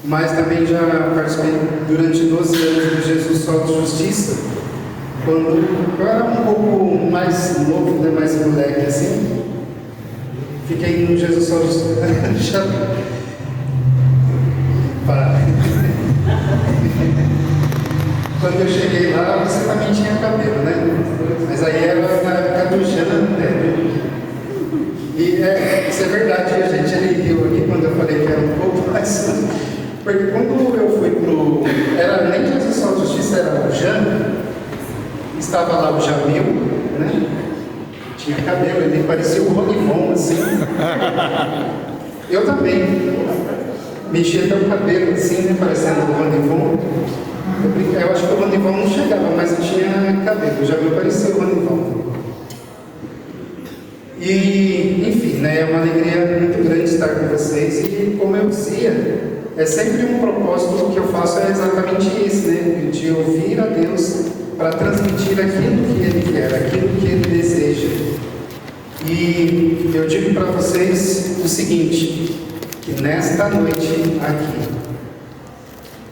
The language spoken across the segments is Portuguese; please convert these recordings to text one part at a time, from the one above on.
mas também já participei durante 12 anos do Jesus Sol de Justiça, quando eu era um pouco mais novo, né, mais moleque assim. Fiquei no Jesus Sol de Justiça. Quando eu cheguei lá, você também tinha cabelo, né? Mas aí era na época do Jean, né? E isso é verdade, a gente, ele riu aqui quando eu falei que era um pouco mais. Porque quando eu fui pro. Era nem Jesus Sol de Justiça, era o Jean, estava lá o Jamil, né? Tinha cabelo, ele parecia o Ronivon, assim. Eu também. Mexia até o cabelo, assim, né? Parecendo o Ronivon. Eu acho que o Ronivon não chegava, mas eu tinha cabelo, já me parecia o Ronivon. E, enfim, né, é uma alegria muito grande estar com vocês. E, como eu dizia, é sempre um propósito que eu faço, é exatamente esse, né? De ouvir a Deus para transmitir aquilo que Ele quer, aquilo que Ele deseja. E eu digo para vocês o seguinte, que nesta noite aqui,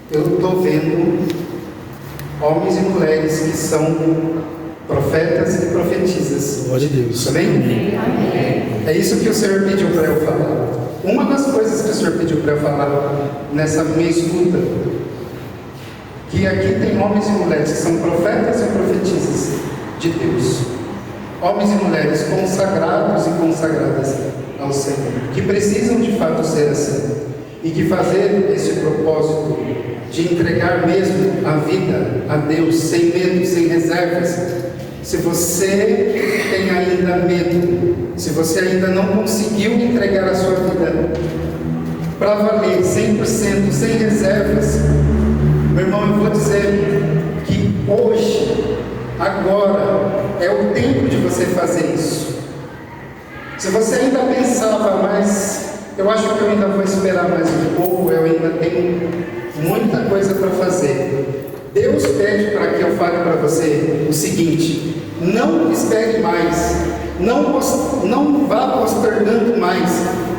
eu estou vendo homens e mulheres que são profetas e profetisas. Glória a Deus. Amém? É isso que o Senhor pediu para eu falar. Uma das coisas que o Senhor pediu para eu falar nessa minha escuta, que aqui tem homens e mulheres que são profetas e profetisas de Deus. Homens e mulheres consagrados e consagradas ao Senhor, que precisam de fato ser assim, e que fazer esse propósito de entregar mesmo a vida a Deus, sem medo, sem reservas. Se você tem ainda medo, se você ainda não conseguiu entregar a sua vida para valer 100%, sem reservas, meu irmão, eu vou dizer que hoje, agora, é o tempo de você fazer isso. Se você ainda pensava, mas eu acho que eu ainda vou esperar mais um pouco, eu ainda tenho muita coisa para fazer. Deus pede para que eu fale para você o seguinte: não espere mais, não vá postergando mais.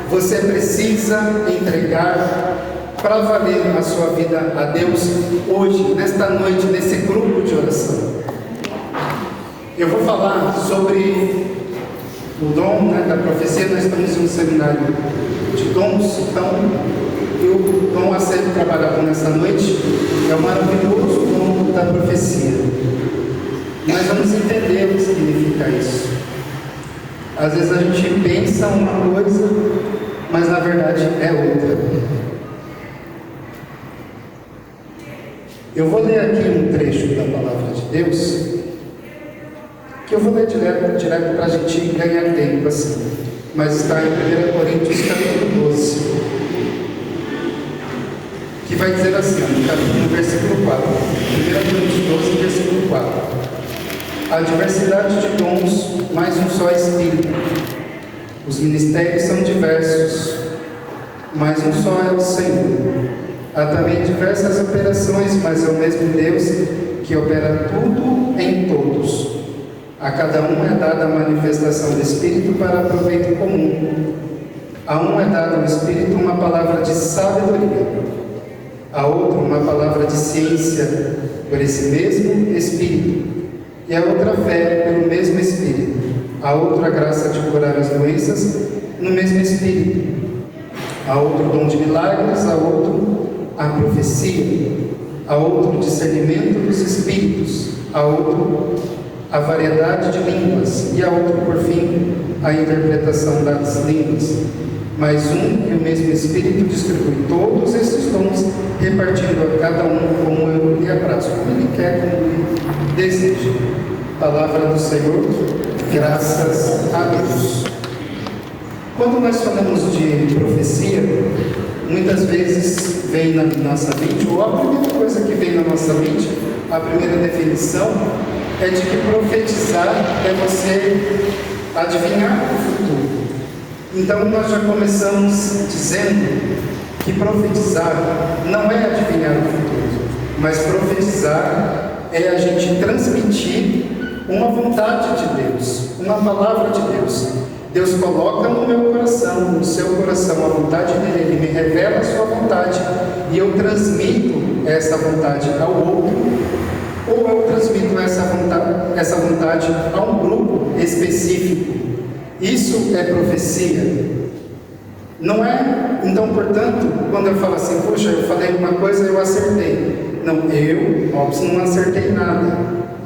Você precisa entregar para valer a sua vida a Deus hoje, nesta noite, nesse grupo de oração. Eu vou falar sobre o dom, né, da profecia. Nós estamos em um seminário de dons, então o dom a ser trabalhado nessa noite é o maravilhoso dom da profecia. Nós vamos entender o que significa isso. Às vezes a gente pensa uma coisa, mas na verdade é outra. Eu vou ler aqui um trecho da palavra de Deus, que eu vou ler direto para a gente ganhar tempo assim, mas está em 1 Coríntios capítulo 12, que vai dizer assim, no versículo 4, 1 Coríntios 12, versículo 4: há diversidade de dons, mas um só Espírito. Os ministérios são diversos, mas um só é o Senhor. Há também diversas operações, mas é o mesmo Deus que opera tudo em todos. A cada um é dada a manifestação do Espírito para proveito comum. A um é dado o Espírito uma palavra de sabedoria, a outro uma palavra de ciência por esse mesmo Espírito, e a outra fé pelo mesmo Espírito, a outra a graça de curar as doenças no mesmo Espírito, a outro dom de milagres, a outro a profecia, a outro o discernimento dos Espíritos, a outro a variedade de línguas, e a outro, por fim, a interpretação das línguas. Mas um e o mesmo Espírito distribui todos esses dons, repartindo a cada um como lhe apraz, como ele quer, como ele deseja. Palavra do Senhor, graças a Deus. Quando nós falamos de profecia, muitas vezes vem na nossa mente, ou a primeira coisa que vem na nossa mente, a primeira definição, é de que profetizar é você adivinhar o futuro. Então nós já começamos dizendo que profetizar não é adivinhar o futuro, mas profetizar é a gente transmitir uma vontade de Deus, uma palavra de Deus. Deus coloca no meu coração, no seu coração, a vontade dele, ele me revela a sua vontade e eu transmito essa vontade ao outro, ou eu transmito essa vontade a um grupo específico. Isso é profecia. Não é, então, portanto, quando eu falo assim, poxa, eu falei uma coisa, eu acertei. Não, óbvio, não acertei nada.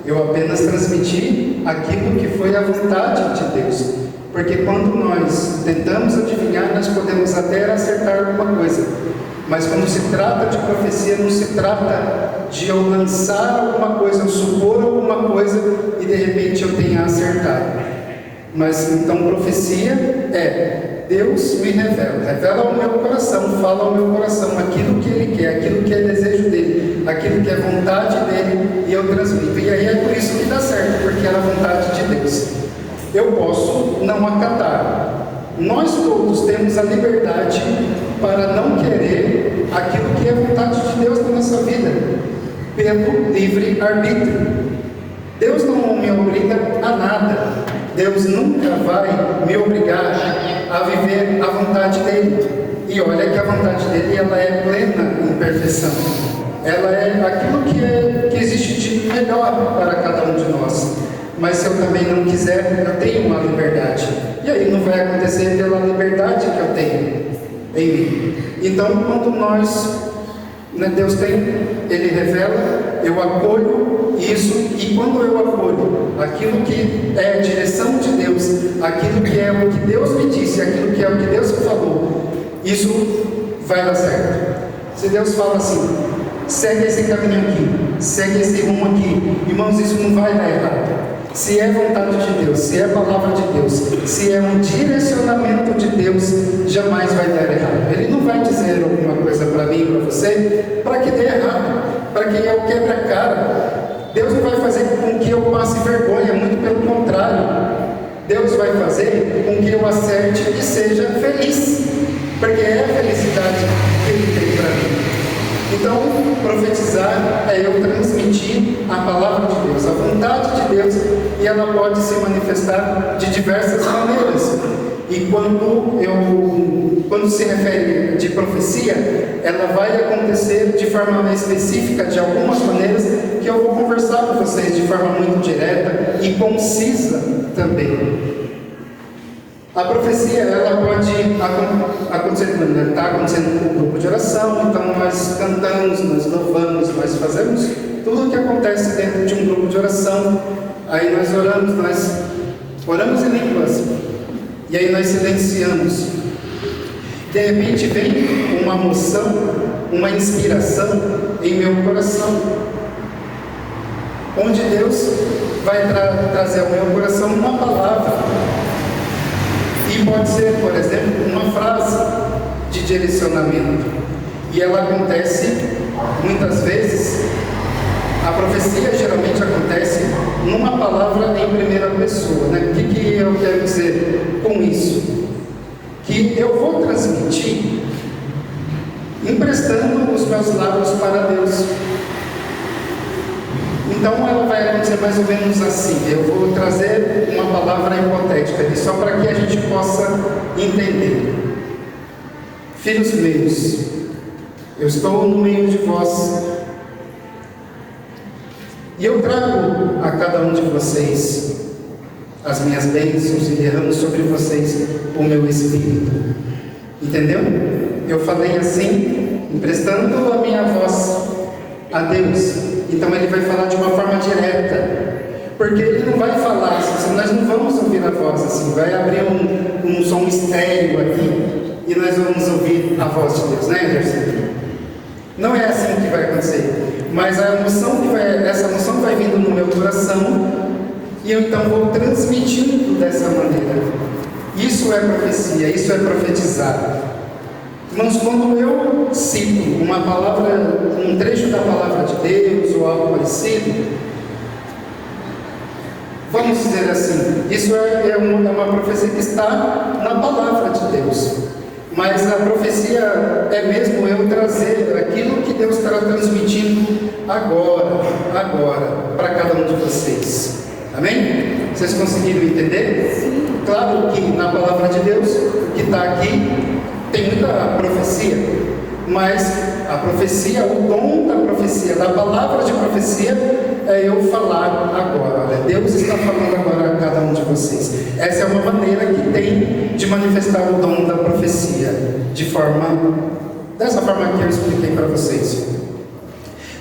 Eu apenas transmiti aquilo que foi a vontade de Deus. Porque quando nós tentamos adivinhar, nós podemos até acertar alguma coisa. Mas quando se trata de profecia, não se trata de eu lançar alguma coisa, eu supor alguma coisa e de repente eu tenha acertado. Mas então profecia é Deus me revela ao meu coração, fala ao meu coração aquilo que Ele quer, aquilo que é desejo dele, aquilo que é vontade dele, e eu transmito. E aí é por isso que dá certo, porque é a vontade de Deus. Eu posso não acatar. Nós todos temos a liberdade para não querer aquilo que é vontade de Deus na nossa vida, pelo livre arbítrio. Deus não me obriga a nada. Deus nunca vai me obrigar a viver a vontade dele. E olha que a vontade dele, ela é plena em perfeição. Ela é aquilo que existe de melhor para cada um de nós. Mas se eu também não quiser, eu tenho uma liberdade. E aí não vai acontecer pela liberdade que eu tenho em mim. Então, quando Deus Ele revela, eu acolho isso, e quando eu acolho aquilo que é a direção de Deus, aquilo que é o que Deus me disse, aquilo que é o que Deus falou, isso vai dar certo. Se Deus fala assim, segue esse caminho aqui, segue esse rumo aqui, irmãos, isso não vai dar errado. Se é vontade de Deus, se é palavra de Deus, se é um direcionamento de Deus, jamais vai dar errado. Ele não vai dizer alguma coisa para mim, para você, para que dê errado, para que eu quebre a cara. Deus não vai fazer com que eu passe vergonha, muito pelo contrário. Deus vai fazer com que eu acerte e seja feliz, porque é a felicidade que Ele tem para mim. Então, profetizar é eu transmitir a palavra de Deus, a vontade de Deus, e ela pode se manifestar de diversas maneiras. E quando se refere de profecia, ela vai acontecer de forma específica, de algumas maneiras, que eu vou conversar com vocês de forma muito direta e concisa também. A profecia, ela pode acontecer, está acontecendo com o grupo de oração, então nós cantamos, nós louvamos, nós fazemos tudo o que acontece dentro de um grupo de oração. Aí nós oramos em línguas, e aí nós silenciamos. De repente vem uma moção, uma inspiração em meu coração, onde Deus vai trazer ao meu coração uma palavra. E pode ser, por exemplo, uma frase de direcionamento. E ela acontece, muitas vezes, a profecia geralmente acontece numa palavra em primeira pessoa. Né? O que eu quero dizer com isso? Que eu vou transmitir emprestando os meus lábios para Deus. Então ela vai acontecer mais ou menos assim. Eu vou trazer uma palavra hipotética aqui, só para que a gente possa entender. Filhos meus, eu estou no meio de vós, e eu trago a cada um de vocês as minhas bênçãos e derramo sobre vocês o meu Espírito. Entendeu? Eu falei assim, emprestando a minha voz a Deus. Então ele vai falar de uma forma direta, porque ele não vai falar assim, nós não vamos ouvir a voz assim, vai abrir um som estéreo aqui e nós vamos ouvir a voz de Deus, né, Anderson? Não é assim que vai acontecer, mas essa emoção vai vindo no meu coração e eu então vou transmitindo dessa maneira. Isso é profecia, isso é profetizar. Mas quando eu cito uma palavra, um trecho da palavra de Deus ou algo parecido, vamos dizer assim, isso é uma profecia que está na palavra de Deus. Mas a profecia é mesmo eu trazer aquilo que Deus está transmitindo agora, para cada um de vocês. Amém? Vocês conseguiram entender? Sim. Claro que na palavra de Deus, que está aqui, tem muita profecia, mas a profecia, o dom da profecia, da palavra de profecia, é eu falar agora. Olha, Deus está falando agora a cada um de vocês. Essa é uma maneira que tem de manifestar o dom da profecia, dessa forma que eu expliquei para vocês.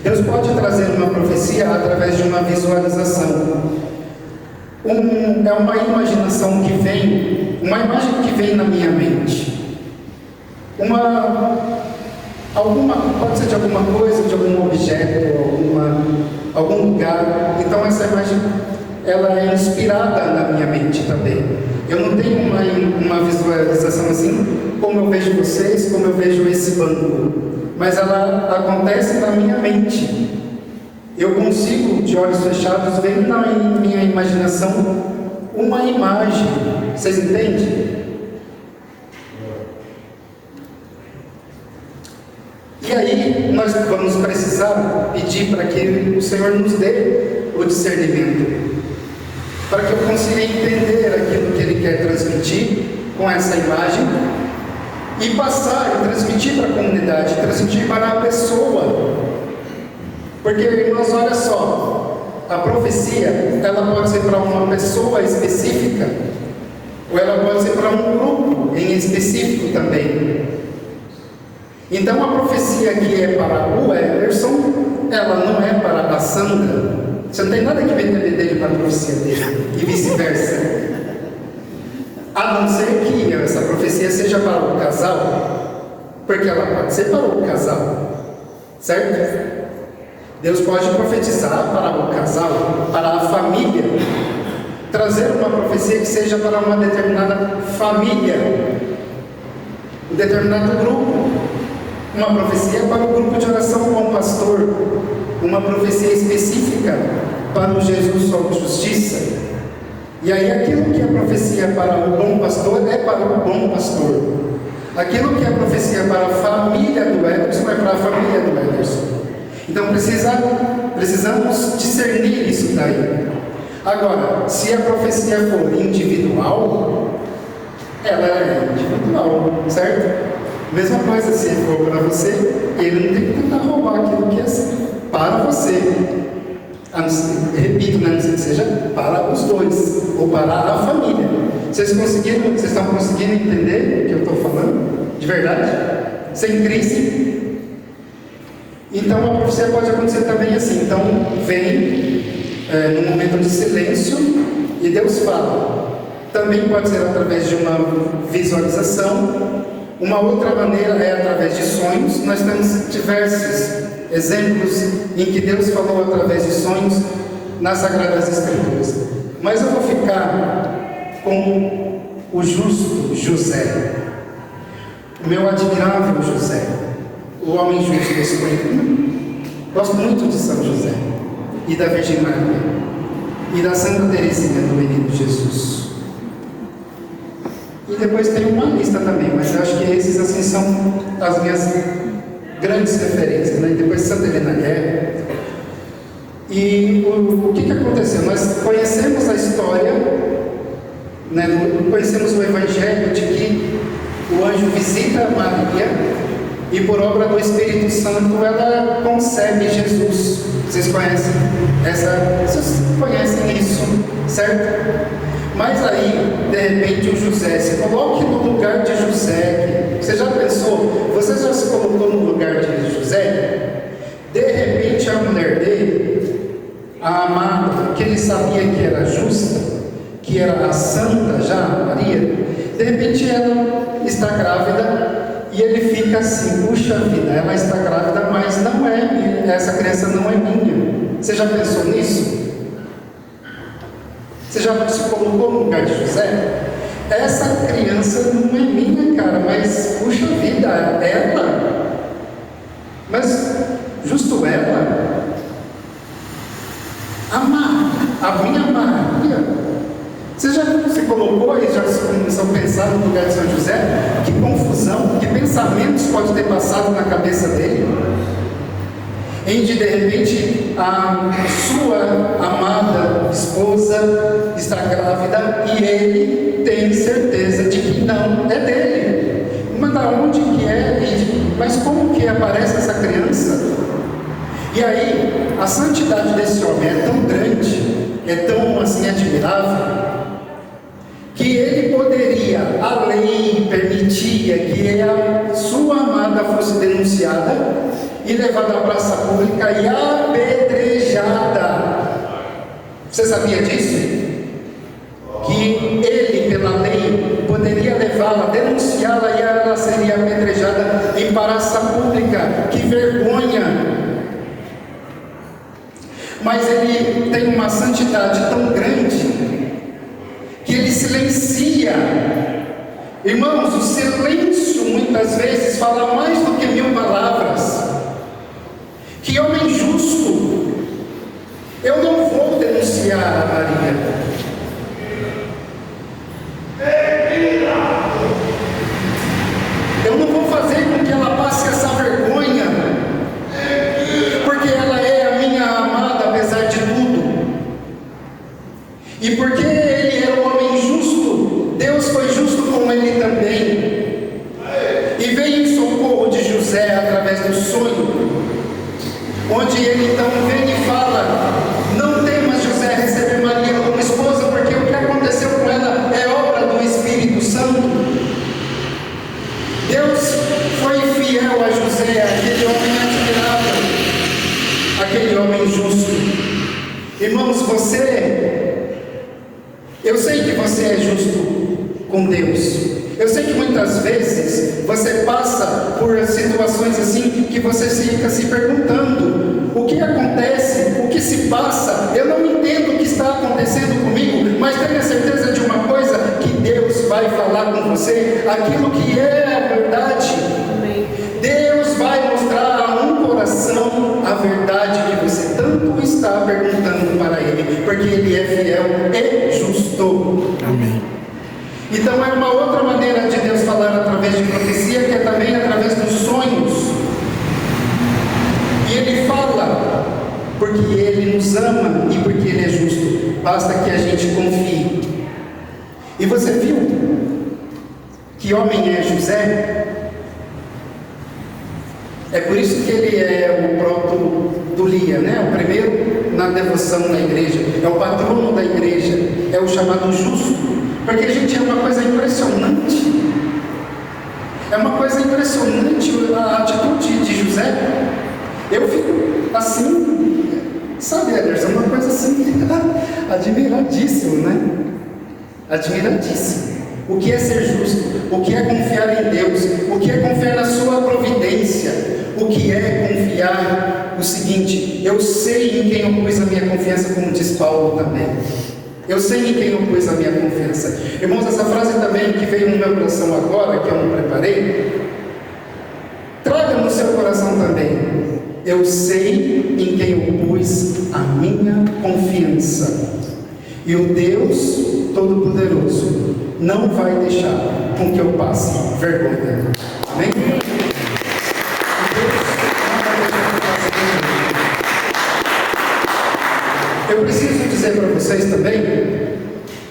Deus pode trazer uma profecia através de uma visualização. É uma imaginação que vem, uma imagem que vem na minha mente. Pode ser de alguma coisa, de algum objeto, algum lugar. Então essa imagem, ela é inspirada na minha mente também. Eu não tenho uma visualização assim, como eu vejo vocês, como eu vejo esse banco. Mas ela acontece na minha mente. Eu consigo, de olhos fechados, ver na minha imaginação uma imagem. Vocês entendem? E aí nós vamos precisar pedir para que o Senhor nos dê o discernimento, para que eu consiga entender aquilo que Ele quer transmitir com essa imagem e passar e transmitir para a comunidade, transmitir para a pessoa. Porque, irmãos, olha só, a profecia, ela pode ser para uma pessoa específica, ou ela pode ser para um grupo em específico também. Então, a profecia que é para o Ederson, ela não é para a Sandra. Você não tem nada que vender dele para a profecia dele, e vice-versa. A não ser que essa profecia seja para o casal, porque ela pode ser para o casal, certo? Deus pode profetizar para o casal, para a família, trazer uma profecia que seja para uma determinada família, um determinado grupo. Uma profecia para o grupo de oração com o pastor, uma profecia específica para o Jesus sobre justiça. E aí aquilo que é profecia para o bom pastor é para o bom pastor. Aquilo que é profecia para a família do Ederson é para a família do Ederson. Então precisamos discernir isso daí. Agora, se a profecia for individual, ela é individual, certo? Mesma coisa se for para você, ele não tem que tentar roubar aquilo que é para você. Repito, não sei que seja para os dois, ou para a família. Vocês estão conseguindo entender o que eu estou falando? De verdade? Sem crise? Então a profecia pode acontecer também assim. Então vem num momento de silêncio e Deus fala. Também pode ser através de uma visualização. Uma outra maneira é através de sonhos. Nós temos diversos exemplos em que Deus falou através de sonhos nas Sagradas Escrituras. Mas eu vou ficar com o justo José, o meu admirável José, o homem justo escolhido. Gosto muito de São José e da Virgem Maria e da Santa Teresinha do Menino Jesus. E depois tem uma lista também, mas eu acho que esses assim são as minhas grandes referências, né? Depois Santa Helena Guerra. E o que aconteceu? Nós conhecemos a história, né? Conhecemos o Evangelho de que o anjo visita Maria e por obra do Espírito Santo ela concebe Jesus. Vocês conhecem isso, certo? Mas aí, de repente, o José, se coloque no lugar de José. Você já pensou? Você já se colocou no lugar de José? De repente, a mulher dele, a amada, que ele sabia que era justa, que era a santa já, Maria, de repente ela está grávida e ele fica assim, puxa vida, ela está grávida, mas não é, essa criança não é minha. Você já pensou nisso? Você já se colocou no lugar de José? Essa criança não é minha, cara, mas puxa vida, ela. Mas justo ela, a minha Maria. Você já se colocou e já começou a pensar no lugar de São José? Que confusão, que pensamentos pode ter passado na cabeça dele? Em de repente a sua amada esposa está grávida e ele tem certeza de que não é dele. Mas da onde que é? Mas como que aparece essa criança? E aí, a santidade desse homem é tão grande, é tão assim admirável, que ele poderia, a lei permitia que a sua amada fosse denunciada e levada à praça pública e apedrejada. Você sabia disso? Que ele, pela lei, poderia levá-la, denunciá-la e ela seria apedrejada em praça pública. Que vergonha! Mas ele tem uma santidade tão grande que ele silencia. Irmãos, o silêncio muitas vezes fala mais do que 1000 palavras. Que homem justo! Eu não vou denunciar a Maria. Eu não vou fazer com que ela passe essa vergonha, porque ela é a minha amada apesar de tudo. E porque ele era um homem justo, Deus foi justo com ele também. E veio em socorro de José através do sonho, onde ele então vem e fala: não temas, José, receber Maria como esposa, porque o que aconteceu com ela é obra do Espírito Santo. Deus foi fiel a José, aquele homem admirável, aquele homem justo. Irmãos, eu sei que você é justo com Deus. Eu sei que muitas vezes você passa por situações assim que você fica se perguntando: o que acontece? O que se passa? Eu não entendo o que está acontecendo comigo, mas tenha certeza de uma coisa, que Deus vai falar com você aquilo que é a verdade. Deus vai mostrar a um coração a verdade que você tanto está perguntando para Ele, porque Ele é fiel e justo. Amém. Então é uma outra maneira de Deus falar através de profecia, que é também através dos sonhos. E Ele fala porque Ele nos ama e porque Ele é justo. Basta que a gente confie. E você viu que homem é José? É por isso que ele é o próprio do Lia, né? O primeiro na devoção na igreja, é o patrono da igreja, é o chamado justo. Porque, gente, é uma coisa impressionante. É uma coisa impressionante a atitude de José. Eu fico assim, sabe, Ederson, uma coisa assim, admiradíssimo, né? Admiradíssimo. O que é ser justo? O que é confiar em Deus? O que é confiar na sua providência? O que é confiar no seguinte: eu sei em quem eu pus a minha confiança, como diz Paulo também. Eu sei em quem eu pus a minha confiança. Irmãos, essa frase também que veio no meu coração agora, que eu não preparei, traga no seu coração também: eu sei em quem eu pus a minha confiança. E o Deus Todo-Poderoso não vai deixar com que eu passe vergonha. Amém? Eu preciso dizer para vocês também,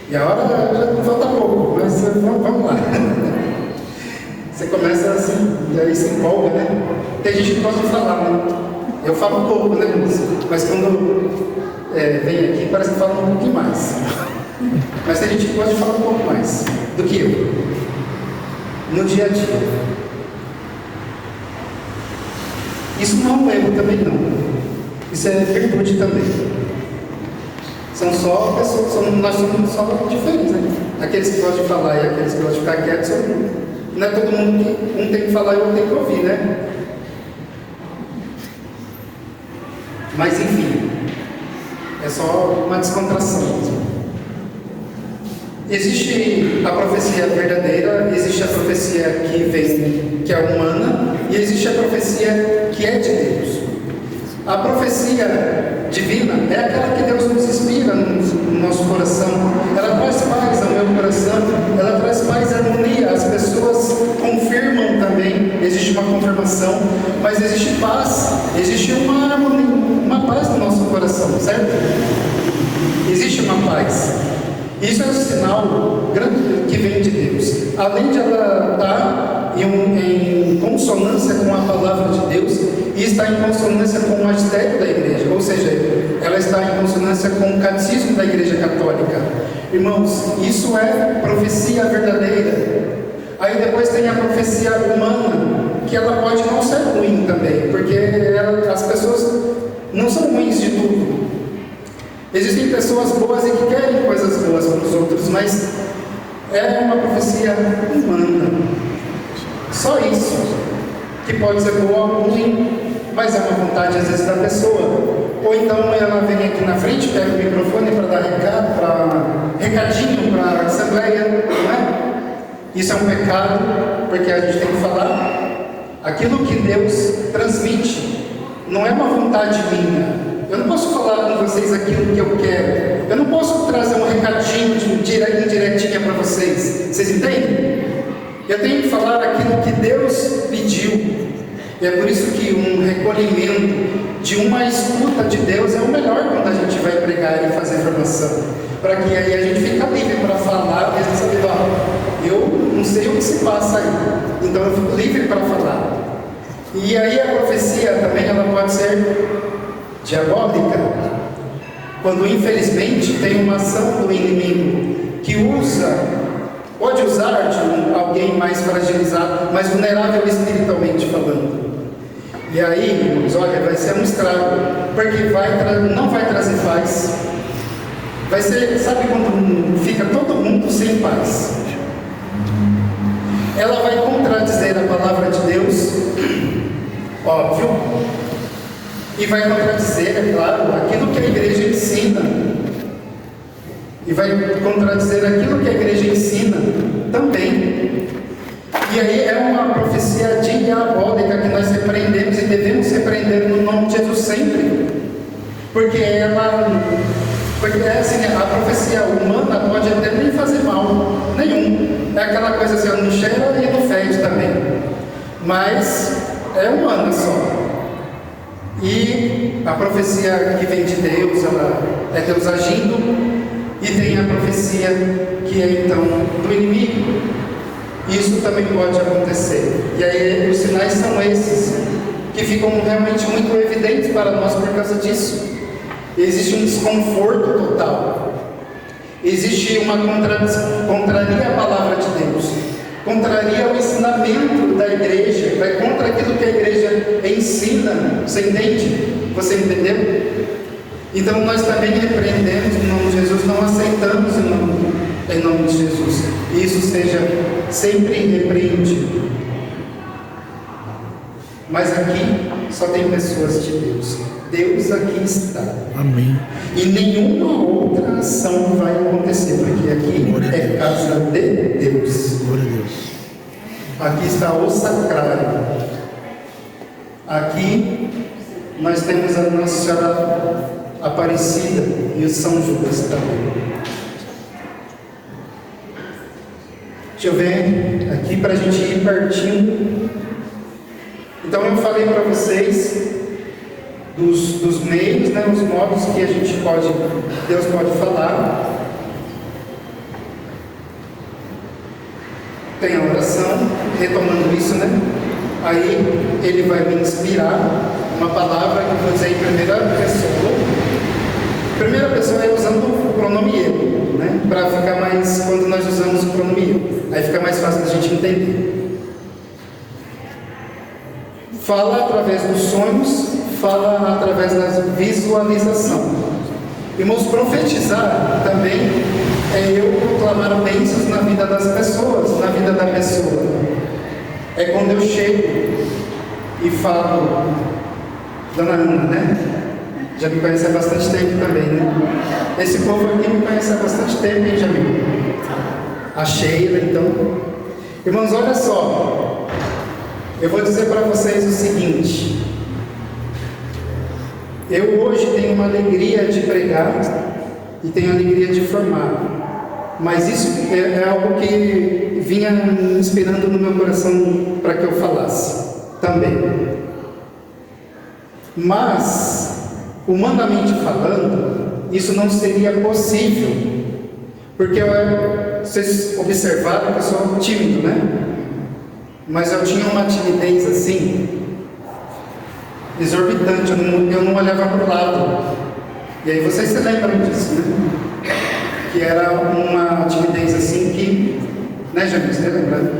e a hora já falta pouco, mas vamos lá. Você começa assim, e aí se empolga, né? Tem gente que gosta de falar, né? Eu falo pouco, né, mas quando vem aqui parece que fala um pouquinho mais. Mas tem gente que gosta de falar um pouco mais do que eu, no dia a dia. Isso não é um erro também, não. Isso é virtude também. São só pessoas, nós somos só diferentes, né? Aqueles que gostam de falar e aqueles que gostam de ficar quietos, não é todo mundo que um tem que falar e outro tem que ouvir, né? Mas enfim, é só uma descontração. Existe a profecia verdadeira, existe a profecia que é humana, e existe a profecia que é de Deus. A profecia divina é aquela que Deus nos inspira no nosso coração. Ela traz paz ao meu coração, ela traz paz e harmonia. As pessoas confirmam também, existe uma confirmação, mas existe paz, existe uma harmonia, uma paz no nosso coração, certo? Existe uma paz. Isso é um sinal grande que vem de Deus. Além de ela estar em consonância com a palavra de Deus e está em consonância com o magistério da igreja, ou seja, ela está em consonância com o catecismo da igreja católica. Irmãos, isso é profecia verdadeira. Aí depois tem a profecia humana, que ela pode não ser ruim também, porque as pessoas não são ruins de tudo. Existem pessoas boas e que querem coisas boas para os outros, mas é uma profecia humana. Só isso, que pode ser boa ou ruim, mas é uma vontade às vezes da pessoa. Ou então ela vem aqui na frente, pega o microfone para dar recadinho para a assembleia, não é? Isso é um pecado, porque a gente tem que falar aquilo que Deus transmite. Não é uma vontade minha. Eu não posso falar com vocês aquilo que eu quero. Eu não posso trazer um recadinho indiretinha para vocês. Vocês entendem? Eu tenho que falar aquilo que Deus pediu. E é por isso que um recolhimento de uma escuta de Deus é o melhor quando a gente vai pregar e fazer formação. Para que aí a gente fique livre para falar, mesmo sabendo, eu não sei o que se passa aí. Então eu fico livre para falar. E aí a profecia também ela pode ser diabólica, quando infelizmente tem uma ação do inimigo que pode usar de alguém mais fragilizado, mais vulnerável espiritualmente falando. E aí, irmãos, olha, vai ser um estrago, porque não vai trazer paz. Vai ser, sabe quando fica todo mundo sem paz? Ela vai contradizer a palavra de Deus, óbvio, e vai contradizer, é claro, aquilo que a igreja ensina. E vai contradizer aquilo que a igreja ensina também. E aí é uma profecia diabólica que nós repreendemos e devemos repreender no nome de Jesus sempre. Porque assim, a profecia humana pode até nem fazer mal nenhum. É aquela coisa assim, não cheira e não fede também. Mas é humana só. E a profecia que vem de Deus, ela é Deus agindo, e tem a profecia que é então do inimigo. Isso também pode acontecer. E aí os sinais são esses, que ficam realmente muito evidentes para nós por causa disso. Existe um desconforto total. Existe uma contraria à palavra de Deus. Contraria ao ensinamento da igreja, vai contra aquilo que a igreja ensina. Você entende? Você entendeu? Então nós também repreendemos em nome de Jesus, não aceitamos em nome de Jesus. Isso seja sempre repreendido. Mas aqui só tem pessoas de Deus. Deus aqui está. Amém. E nenhuma outra ação vai acontecer, porque aqui é casa de Deus. Glória a Deus. Aqui está o sacrário. Aqui nós temos a Nossa Senhora Aparecida e o São Judas também. Deixa eu ver aqui para a gente ir partindo. Então eu falei para vocês dos meios, né, os modos que Deus pode falar. Tem a oração, retomando isso, né? Aí ele vai me inspirar uma palavra que eu vou dizer em primeira pessoa. Primeira pessoa é usando o pronome eu, né? Para ficar mais, quando nós usamos o pronome eu, aí fica mais fácil da gente entender. Fala através dos sonhos, fala através da visualização. Irmãos, profetizar também é eu proclamar bênçãos na vida das pessoas, na vida da pessoa. É quando eu chego e falo, Dona Ana, né? Já me conhece há bastante tempo também, né? Esse povo aqui me conhece há bastante tempo, hein, Jamil? A Sheila, então. Irmãos, olha só. Eu vou dizer para vocês o seguinte. Eu hoje tenho uma alegria de pregar e tenho alegria de formar. Mas isso é algo que vinha me inspirando no meu coração para que eu falasse também. Mas humanamente falando, isso não seria possível, porque vocês observaram que eu sou tímido, né? Mas eu tinha uma timidez assim, exorbitante, eu não olhava para o lado. E aí vocês se lembram disso, né? Que era uma timidez assim que, né, Jamil, você lembra?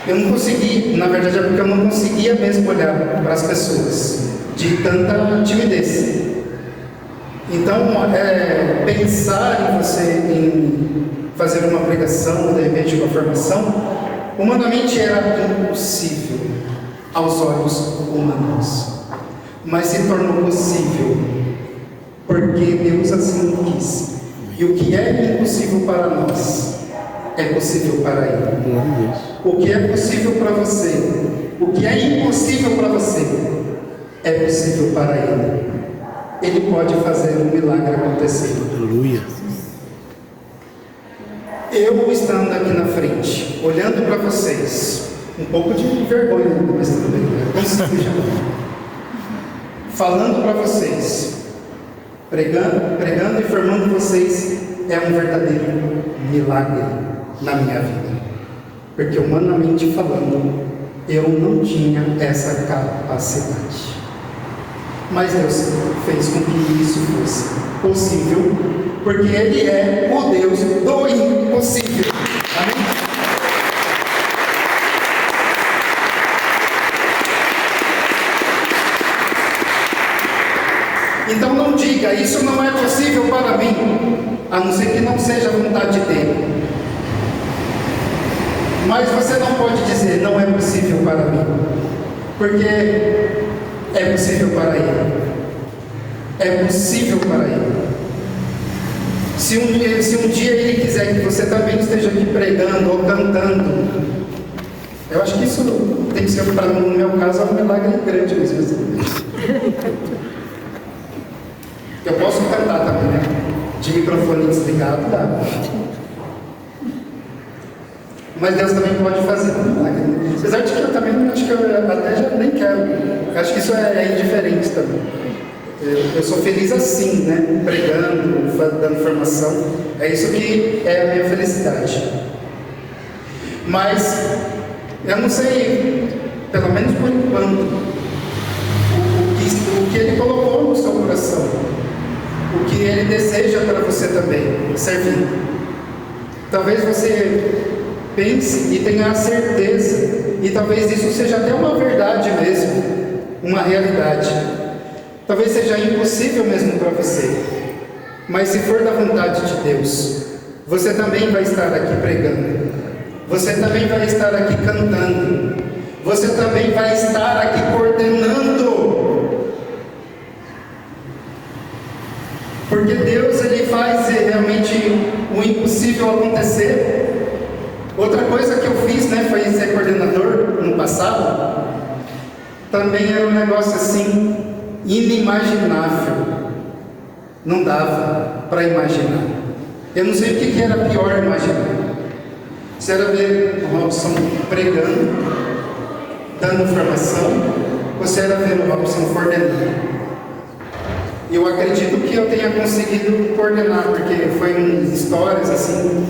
Eu não consegui, na verdade é porque eu não conseguia mesmo olhar para as pessoas, de tanta timidez. Então, pensar em você em fazer uma pregação, de repente uma formação, humanamente era impossível aos olhos humanos, mas se tornou possível porque Deus assim quis. E o que é impossível para nós é possível para Ele. O que é possível para você, o que é impossível para você, é possível para Ele. Ele pode fazer um milagre acontecer. Aleluia. Eu estando aqui na frente, olhando para vocês, um pouco de vergonha, mas tudo bem, consigo já. Falando para vocês, pregando e formando vocês, é um verdadeiro milagre na minha vida. Porque humanamente falando, eu não tinha essa capacidade. Mas Deus fez com que isso fosse possível, porque Ele é o Deus do impossível. Amém? Então não diga, isso não é possível para mim, a não ser que não seja a vontade dEle. Mas você não pode dizer, não é possível para mim, porque é possível para Ele. É possível para Ele. Se um dia Ele quiser que você também esteja aqui pregando ou cantando, eu acho que isso tem que ser, no meu caso, um milagre grande mesmo assim. Eu posso cantar também, né? De microfone desligado, dá. Mas Deus também pode fazer um milagre. Apesar de que eu também acho que eu até já nem quero. Eu acho que isso é indiferente também. Eu sou feliz assim, né? Pregando, dando formação. É isso que é a minha felicidade. Mas eu não sei, pelo menos por enquanto, o que Ele colocou no seu coração. O que Ele deseja para você também, servir. Talvez você pense e tenha a certeza, e talvez isso seja até uma verdade mesmo, uma realidade. Talvez seja impossível mesmo para você, mas se for da vontade de Deus, você também vai estar aqui pregando, você também vai estar aqui cantando, você também vai estar aqui coordenando, porque Deus Ele faz realmente o impossível acontecer. Outra coisa que eu fiz, né, foi ser coordenador no passado. Também era um negócio assim, inimaginável. Não dava para imaginar. Eu não sei o que era pior imaginar. Se era ver o Robson pregando, dando formação, ou se era ver o Robson coordenando. E eu acredito que eu tenha conseguido coordenar, porque foi em histórias assim,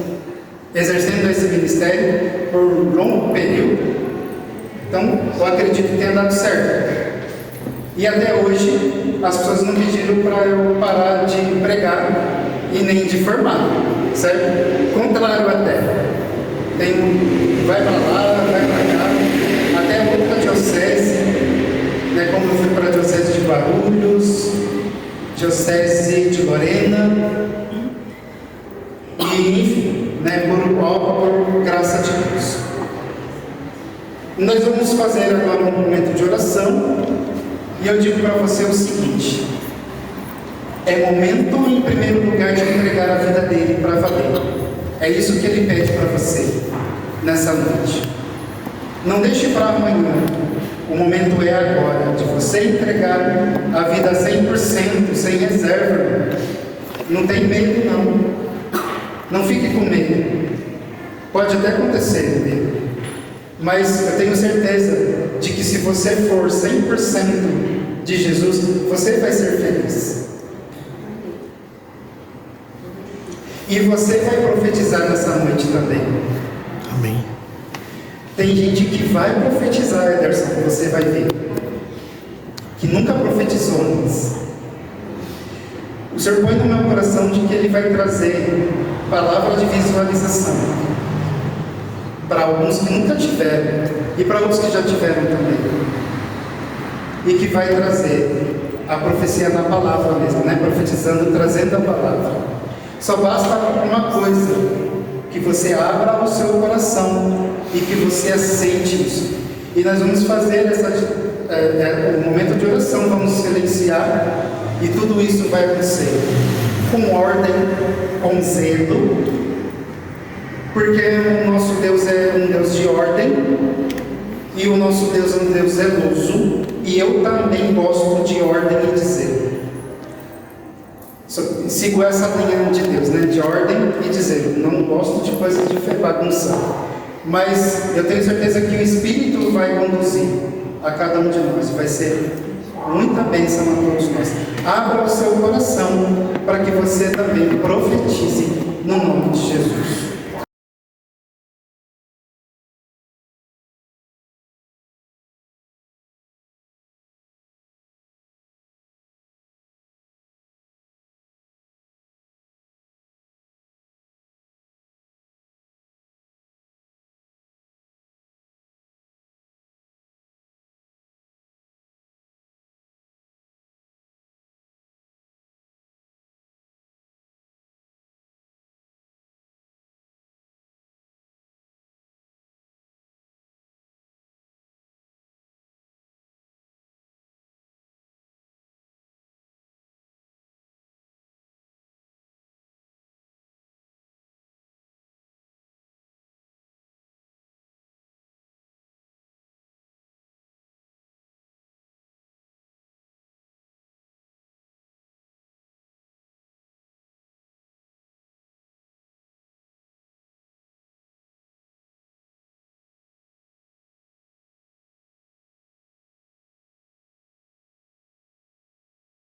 exercendo esse ministério por um longo período. Então, eu acredito que tenha dado certo. E até hoje, as pessoas não pediram para eu parar de pregar e nem de formar, certo? Contrário até. Vai para lá, vai para cá, até outra diocese, né, como eu fui para a diocese de Guarulhos, diocese de Lorena, e enfim, né, por graça de Deus. Nós vamos fazer agora um momento de oração, e eu digo para você o seguinte: é momento, em primeiro lugar, de entregar a vida dele para valer. É isso que ele pede para você nessa noite. Não deixe para amanhã. O momento é agora de você entregar a vida 100%, sem reserva. Não tem medo, não. Não fique com medo. Pode até acontecer medo. Mas eu tenho certeza de que se você for 100% de Jesus, você vai ser feliz. E você vai profetizar nessa noite também. Amém. Tem gente que vai profetizar, Ederson, que você vai ver, que nunca profetizou antes. O Senhor põe no meu coração de que Ele vai trazer palavra de visualização para alguns que nunca tiveram e para outros que já tiveram também. E que vai trazer a profecia na palavra mesmo, né? Profetizando, trazendo a palavra. Só basta uma coisa, que você abra o seu coração e que você aceite isso. E nós vamos fazer o momento de oração, vamos silenciar e tudo isso vai acontecer com ordem, com zelo, porque o nosso Deus é um Deus de ordem e o nosso Deus é um Deus zeloso, e eu também gosto de ordem e de zelo. Sigo essa linha de Deus, né? De ordem e de zelo. Não gosto de coisas de bagunça. Mas eu tenho certeza que o Espírito vai conduzir a cada um de nós. Vai ser muita bênção a todos nós. Abra o seu coração para que você também profetize no nome de Jesus.